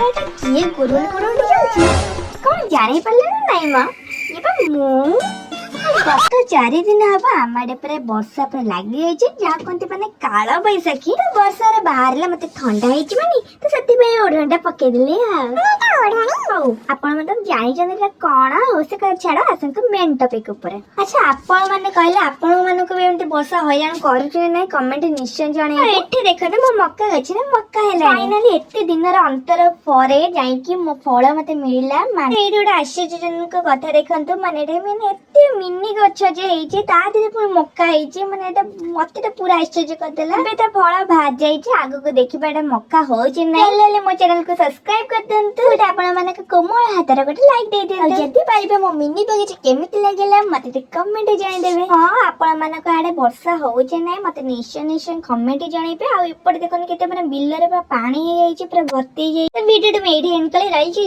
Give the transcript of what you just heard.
ଏଟା କିଏ ଗୁରୁଣ୍ଡ ଗୁରୁଣ୍ଡ ଯାଉଛି? କଣ ଜାଣିପାରିଲେ ନା ନାଇଁ ମା? ଏବେ ମୁଁ ଗତ 4 ଦିନ ହବ ଆମ ଆଡେ ପୁରା ବର୍ଷା ପୁରା ଲାଗି ଯାଇଛି, ଯାହା କହନ୍ତି ମାନେ କାଳ ବୈଶାଖୀ। ତ ବର୍ଷାରେ ବାହାରିଲେ ମତେ ଥଣ୍ଡା ହେଇଯିବନି, ତ ସେଥିପାଇଁ ଓଢଣାଟା ପକେଇଦେଲି ଆଉ। ହଉ ଆପଣ ମାନେ ଜାଣିଛନ୍ତି ଏଟା କଣ? ଆଉ ସେ ଛାଡ, ଆସନ୍ତୁ ମେନ୍ ଟପିକ ଉପରେ। ଆଚ୍ଛା, ଆପଣ ମାନେ କହିଲେ ଆପଣ ମାନଙ୍କୁ ବି ଏମିତି ବର୍ଷା ହଇରାଣ କରୁଛି ନା ନାଇଁ କମେଣ୍ଟ ନିଶ୍ଚୟ ଜଣେଇବେ। ଏଠି ଦେଖନ୍ତୁ ମୋ ମକା ଗଛରେ ମକା ହେଲା, ଫାଇନାଲି ଏତେ ଦିନର ଅନ୍ତର ପରେ ଯାଇକି ମୋ ଫଳ ମତେ ମିଳିଲା। ମାନେ ଏଇଠି ଗୋଟେ ଆଶ୍ଚର୍ଯ୍ୟଜନକ କଥା ଦେଖନ୍ତୁ, ମାନେ ଏଟା ମାନେ ଏତେ ମିନି ଗଛ ଯେ ହେଇଛି, ତା ଦେହରେ ପୁଣି ମକା ହେଇଛି, ମାନେ ଏଟା ମତେ ତ ପୁରା ଆଶ୍ଚର୍ଯ୍ୟ କରିଦେଲା। ଏବେ ତା ଫଳ ବାହାରି ଯାଇଛି, ଆଗକୁ ଦେଖିବା ଏଟା ମକା ହଉଛି ନାଇଁ। ହେଲେ ମୋ ଚ୍ୟାନେଲକୁ ସବସ୍କ୍ରାଇବ କରିଦିଅନ୍ତୁ, ଆପଣ ମାନଙ୍କ କୋମଳ ହାତରେ ଗୋଟେ ଲାଇକ୍ ଦେଇଦିଅନ୍ତୁ। ଯଦି ପାରିବେ ମୋ ମିନି ବଗିଚା କେମିତି ଲାଗିଲା ମତେ ଟିକେ କମେଣ୍ଟ ଜଣେଇଦେବେ। ହଁ, ଆପଣ ମାନଙ୍କ ଆଡେ ବର୍ଷା ହଉଛି ନାଇଁ ମତେ ନିଶ୍ଚୟ କମେଣ୍ଟ ଜଣେଇବେ। ଆଉ ଏପଟେ ଦେଖନ୍ତୁ କେତେ ମାନେ ବିଲରେ ପୁରା ପାଣି ହେଇଯାଇଛି, ପୁରା ଭର୍ତ୍ତି ହେଇଯାଇଛି। ଭିଡିଓ ଟା ମୁଁ ଏଇଠି ଏଣ୍ଡ କଲି। ରହିଛି।